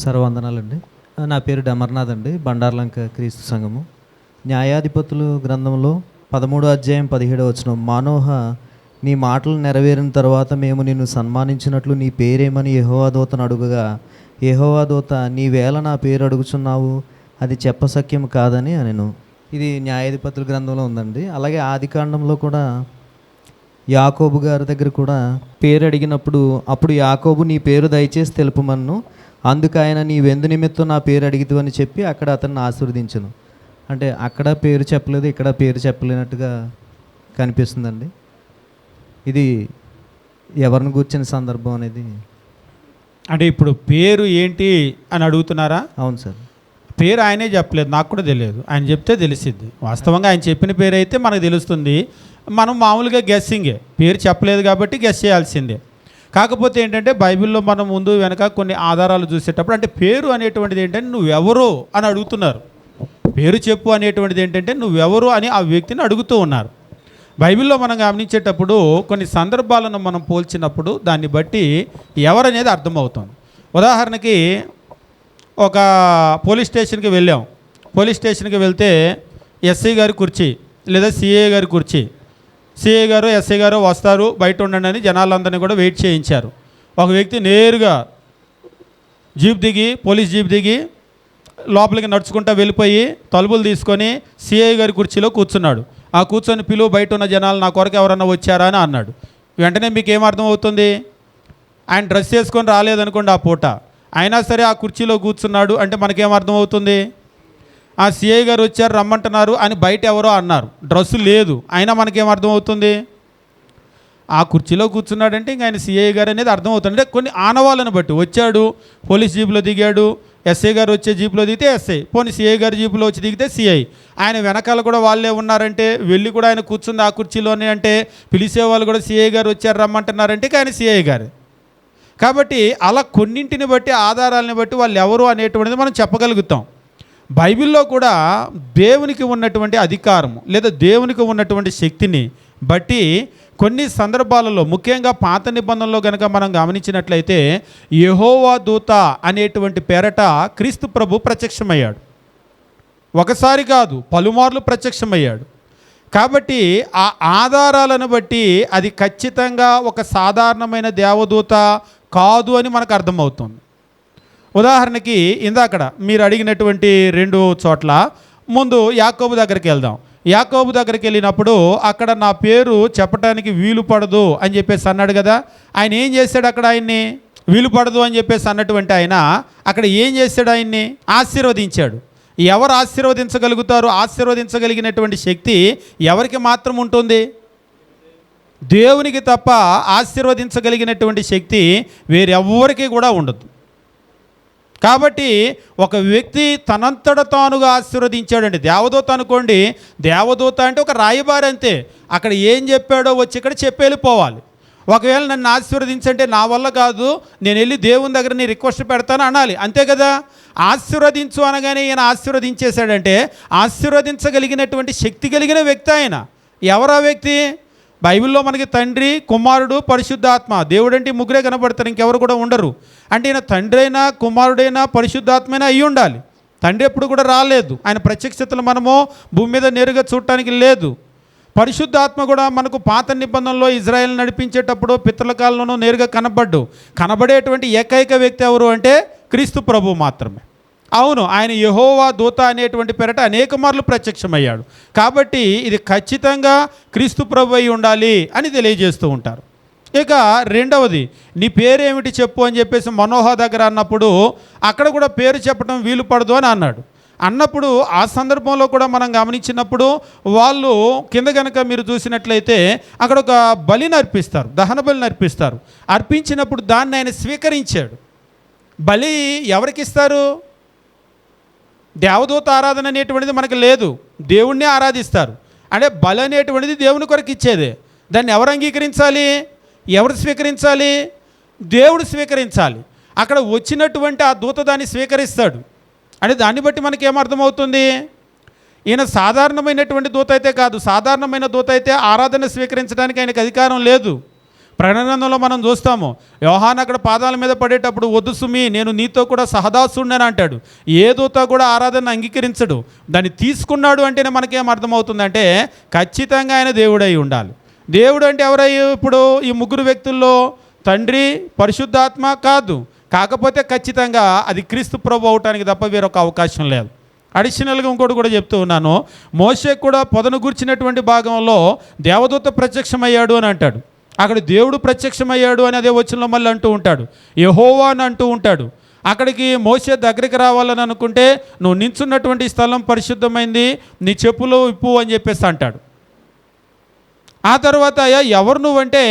సర్వవందనాలండి. నా పేరు డమర్నాథ్ అండి. బండార్లంక క్రీస్తు సంఘము. న్యాయాధిపతులు గ్రంథంలో 13 అధ్యాయం 17 వచనం, మానోహ, నీ మాటలు నెరవేరిన తర్వాత మేము నిన్ను సన్మానించినట్లు నీ పేరేమని యెహోవా దూతను అడుగగా, యెహోవా దూత, నీవేళ నా పేరు అడుగుచున్నావు, అది చెప్పసక్యం కాదని అనెను. ఇది న్యాయాధిపతుల గ్రంథంలో ఉందండి. అలాగే ఆదికాండంలో కూడా యాకోబు గారి దగ్గర కూడా పేరు అడిగినప్పుడు, అప్పుడు యాకోబు, నీ పేరు దయచేసి తెలుపమన్ను, అందుకు ఆయన, నీ వెందు నిమిత్తం నా పేరు అడిగితు అని చెప్పి అక్కడ అతన్ని ఆశీర్వదించను. అంటే అక్కడ పేరు చెప్పలేదు, ఇక్కడ పేరు చెప్పలేనట్టుగా కనిపిస్తుందండి. ఇది ఎవరిని కూర్చిన సందర్భం అనేది. అంటే ఇప్పుడు పేరు ఏంటి అని అడుగుతున్నారా? అవును సార్. పేరు ఆయనే చెప్పలేదు, నాకు కూడా తెలియదు. ఆయన చెప్తే తెలిసిద్ది. వాస్తవంగా ఆయన చెప్పిన పేరు అయితే మనకు తెలుస్తుంది. మనం మామూలుగా గెస్సింగే, పేరు చెప్పలేదు కాబట్టి గెస్ చేయాల్సిందే. కాకపోతే ఏంటంటే బైబిల్లో మనం ముందు వెనక కొన్ని ఆధారాలు చూసేటప్పుడు, అంటే పేరు అనేటువంటిది ఏంటంటే నువ్వెవరు అని అడుగుతున్నారు. పేరు చెప్పు అనేటువంటిది ఏంటంటే నువ్వెవరు అని ఆ వ్యక్తిని అడుగుతూ ఉన్నారు. బైబిల్లో మనం గమనించేటప్పుడు కొన్ని సందర్భాలను మనం పోల్చినప్పుడు దాన్ని బట్టి ఎవరనేది అర్థమవుతుంది. ఉదాహరణకి ఒక పోలీస్ స్టేషన్కి వెళ్ళాం. పోలీస్ స్టేషన్కి వెళ్తే ఎస్ఐ గారి కుర్చీ లేదా సిఐ గారి కుర్చీ, సిఐ గారు ఎస్ఐ గారు వస్తారు, బయట ఉండండి అని జనాలందరినీ కూడా వెయిట్ చేయించారు. ఒక వ్యక్తి నేరుగా జీప్ దిగి, పోలీస్ జీప్ దిగి లోపలికి నడుచుకుంటూ వెళ్ళిపోయి తలుపులు తీసుకొని సిఐ గారి కుర్చీలో కూర్చున్నాడు. ఆ కూర్చొని పిలువ, బయట ఉన్న జనాలు నా కొరకు ఎవరన్నా వచ్చారా అని అన్నాడు. వెంటనే మీకు ఏమర్థం అవుతుంది? ఆయన డ్రెస్ చేసుకొని రాలేదనుకోండి ఆ పూట, అయినా సరే ఆ కుర్చీలో కూర్చున్నాడు అంటే మనకేమర్థం అవుతుంది? ఆ సిఐ గారు వచ్చారు, రమ్మంటున్నారు అని బయట ఎవరో అన్నారు, డ్రెస్సు లేదు, అయినా మనకేమర్థం అవుతుంది? ఆ కుర్చీలో కూర్చున్నాడంటే ఇంక ఆయన సిఐ గారు అనేది అర్థమవుతుంది. అంటే కొన్ని ఆనవాళ్ళను బట్టి వచ్చాడు, పోలీస్ జీపులో దిగాడు, ఎస్ఐ గారు వచ్చే జీపులో దిగితే ఎస్ఐ, పోనీ సిఐ గారి జీపులో వచ్చి దిగితే సిఐ, ఆయన వెనకాల కూడా వాళ్ళే ఉన్నారంటే వెళ్ళి కూడా ఆయన కూర్చుంది ఆ కుర్చీలోనే అంటే పిలిచేవాళ్ళు కూడా సిఐ గారు వచ్చారు రమ్మంటున్నారంటే ఆయన సిఐ గారు. కాబట్టి అలా కొన్నింటిని బట్టి, ఆధారాలని బట్టి వాళ్ళు ఎవరు అనేటువంటిది మనం చెప్పగలుగుతాం. బైబిల్లో కూడా దేవునికి ఉన్నటువంటి అధికారము లేదా దేవునికి ఉన్నటువంటి శక్తిని బట్టి కొన్ని సందర్భాలలో, ముఖ్యంగా పాత నిబంధనలో కనుక మనం గమనించినట్లయితే యెహోవా దూత అనేటువంటి పేరట క్రీస్తు ప్రభు ప్రత్యక్షమయ్యాడు. ఒకసారి కాదు, పలుమార్లు ప్రత్యక్షమయ్యాడు. కాబట్టి ఆ ఆధారాలను బట్టి అది ఖచ్చితంగా ఒక సాధారణమైన దేవదూత కాదు అని మనకు అర్థమవుతుంది. ఉదాహరణకి ఇందాకడ మీరు అడిగినటువంటి 2 చోట్ల ముందు యాకోబు దగ్గరికి వెళ్దాం. యాకోబు దగ్గరికి వెళ్ళినప్పుడు అక్కడ నా పేరు చెప్పడానికి వీలు పడదు అని చెప్పేసి అన్నాడు కదా. ఆయన ఏం చేశాడు? అక్కడ ఆయన్ని వీలు పడదు అని చెప్పేసి అన్నటువంటి ఆయన అక్కడ ఏం చేశాడు? ఆయన్ని ఆశీర్వదించాడు. ఎవరు ఆశీర్వదించగలుగుతారు? ఆశీర్వదించగలిగినటువంటి శక్తి ఎవరికి మాత్రం ఉంటుంది? దేవునికి తప్ప ఆశీర్వదించగలిగినటువంటి శక్తి వేరెవ్వరికి కూడా ఉండదు. కాబట్టి ఒక వ్యక్తి తనంతట తానుగా ఆశీర్వదించాడండి. దేవదూత అనుకోండి, దేవదూత అంటే ఒక రాయబారి అంతే. అక్కడ ఏం చెప్పాడో వచ్చి ఇక్కడ చెప్పి వెళ్ళిపోవాలి. ఒకవేళ నన్ను ఆశీర్వదించంటే నా వల్ల కాదు, నేను వెళ్ళి దేవుని దగ్గర నీ రిక్వెస్ట్ పెడతాను అనాలి, అంతే కదా. ఆశీర్వదించు అనగానే ఈయన ఆశీర్వదించేశాడంటే ఆశీర్వదించగలిగినటువంటి శక్తి కలిగిన వ్యక్తి ఆయన. ఎవరా వ్యక్తి? బైబిల్లో మనకి తండ్రి, కుమారుడు, పరిశుద్ధాత్మ, దేవుడంటే ముగ్గురే కనబడతారు, ఇంకెవరు కూడా ఉండరు. అంటే ఈయన తండ్రి అయినా, కుమారుడైనా, పరిశుద్ధాత్మైనా అయ్యి ఉండాలి. తండ్రి ఎప్పుడు కూడా రాలేదు, ఆయన ప్రత్యక్షతలు మనము భూమి మీద నేరుగా చూడటానికి లేదు. పరిశుద్ధాత్మ కూడా మనకు పాత నిబంధనలో ఇజ్రాయెల్ నడిపించేటప్పుడు పితరుల కాలంలోనూ నేరుగా కనబడేటువంటి ఏకైక వ్యక్తి ఎవరు అంటే క్రీస్తు ప్రభు మాత్రమే. అవును, ఆయన యెహోవా దూత అనేటువంటి పేరట అనేక మార్లు ప్రత్యక్షమయ్యాడు. కాబట్టి ఇది ఖచ్చితంగా క్రీస్తు ప్రభు అయి ఉండాలి అని తెలియజేస్తూ ఉంటారు. ఇక రెండవది, నీ పేరేమిటి చెప్పు అని చెప్పేసి మనోహ దగ్గర అన్నప్పుడు అక్కడ కూడా పేరు చెప్పడం వీలు పడదు అని అన్నప్పుడు ఆ సందర్భంలో కూడా మనం గమనించినప్పుడు వాళ్ళు కింద కనుక మీరు చూసినట్లయితే అక్కడ ఒక బలిని అర్పిస్తారు, దహన బలిని అర్పిస్తారు. అర్పించినప్పుడు దాన్ని ఆయన స్వీకరించాడు. బలి ఎవరికి ఇస్తారు? దేవదూత ఆరాధన అనేటువంటిది మనకు లేదు, దేవుణ్ణి ఆరాధిస్తారు. అంటే బలి అనేటువంటిది దేవుని కొరకు ఇచ్చేదే. దాన్ని ఎవరు అంగీకరించాలి? ఎవరు స్వీకరించాలి? దేవుడు స్వీకరించాలి. అక్కడ వచ్చినటువంటి ఆ దూత దాన్ని స్వీకరిస్తాడు. అంటే దాన్ని బట్టి మనకి ఏమర్థమవుతుంది? ఈయన సాధారణమైనటువంటి దూత అయితే కాదు. సాధారణమైన దూత అయితే ఆరాధన స్వీకరించడానికి ఆయనకు అధికారం లేదు. ప్రకటన గ్రంథంలో మనం చూస్తాము, యోహాను అక్కడ పాదాల మీద పడేటప్పుడు వద్దు సుమి, నేను నీతో కూడా సహదాసుడిని అంటాడు. ఏ దూత కూడా ఆరాధన అంగీకరించడు. దాన్ని తీసుకున్నాడు అంటేనే మనకేం అర్థమవుతుందంటే ఖచ్చితంగా ఆయన దేవుడై ఉండాలి. దేవుడు అంటే ఎవరయ్యి? ఇప్పుడు ఈ ముగ్గురు వ్యక్తుల్లో తండ్రి, పరిశుద్ధాత్మ కాదు. కాకపోతే ఖచ్చితంగా అది క్రీస్తు ప్రభు అవటానికి తప్ప వేరొక అవకాశం లేదు. అడిషనల్గా ఇంకోటి కూడా చెప్తూ ఉన్నాను, మోషే కూడా పొదను గుర్చినటువంటి భాగంలో దేవదూత ప్రత్యక్షమయ్యాడు అని అంటాడు. అక్కడ దేవుడు ప్రత్యక్షమయ్యాడు అని అదే వచనంలో మళ్ళీ అంటూ ఉంటాడు, యెహోవా అని అంటూ ఉంటాడు. అక్కడికి మోషే దగ్గరికి రావాలని అనుకుంటే నువ్వు నించున్నటువంటి స్థలం పరిశుద్ధమైంది, నీ చెప్పులు విప్పు అని చెప్పేసి అంటాడు. ఆ తర్వాత ఎవరు నువ్వంటే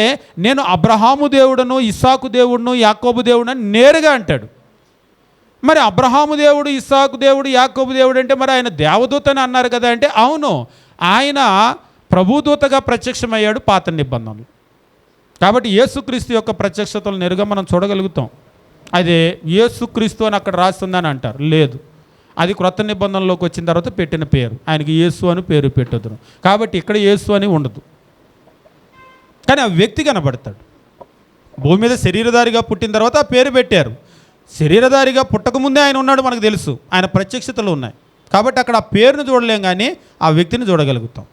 నేను అబ్రహాము దేవుడను, ఇస్సాకు దేవుడును, యాకోబు దేవుడు అని నేరుగా అంటాడు. మరి అబ్రహాము దేవుడు, ఇస్సాకు దేవుడు, యాకోబు దేవుడు అంటే మరి ఆయన దేవదూత అని అన్నారు కదా అంటే అవును, ఆయన ప్రభుదూతగా ప్రత్యక్షమయ్యాడు పాత నిబంధనలు. కాబట్టి యేసుక్రీస్తు యొక్క ప్రత్యక్షతలు నేరుగా మనం చూడగలుగుతాం. అదే యేసుక్రీస్తు అని అక్కడ రాస్తుందని అంటారు, లేదు, అది క్రొత్త నిబంధనలోకి వచ్చిన తర్వాత పెట్టిన పేరు. ఆయనకి యేసు అని పేరు పెట్టొద్దును. కాబట్టి ఇక్కడ యేసు అని ఉండదు, కానీ ఆ వ్యక్తి కనబడతాడు. భూమి మీద శరీరధారిగా పుట్టిన తర్వాత ఆ పేరు పెట్టారు. శరీరధారిగా పుట్టకముందే ఆయన ఉన్నాడు మనకు తెలుసు, ఆయన ప్రత్యక్షతలు ఉన్నాయి. కాబట్టి అక్కడ ఆ పేరును చూడలేం, కానీ ఆ వ్యక్తిని చూడగలుగుతాం.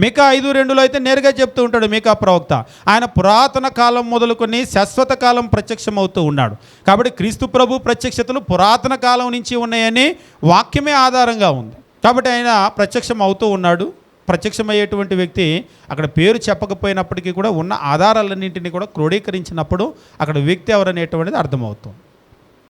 మీకా 5:2 అయితే నేరుగా చెప్తూ ఉంటాడు మీకా ప్రవక్త, ఆయన పురాతన కాలం మొదలుకొని శాశ్వత కాలం ప్రత్యక్షమవుతూ ఉన్నాడు. కాబట్టి క్రీస్తు ప్రభు ప్రత్యక్షతలు పురాతన కాలం నుంచి ఉన్నాయని వాక్యమే ఆధారంగా ఉంది. కాబట్టి ఆయన ప్రత్యక్షం అవుతూ ఉన్నాడు. ప్రత్యక్షమయ్యేటువంటి వ్యక్తి అక్కడ పేరు చెప్పకపోయినప్పటికీ కూడా ఉన్న ఆధారాలన్నింటినీ కూడా క్రోడీకరించినప్పుడు అక్కడ వ్యక్తి ఎవరనేటువంటిది అర్థమవుతుంది.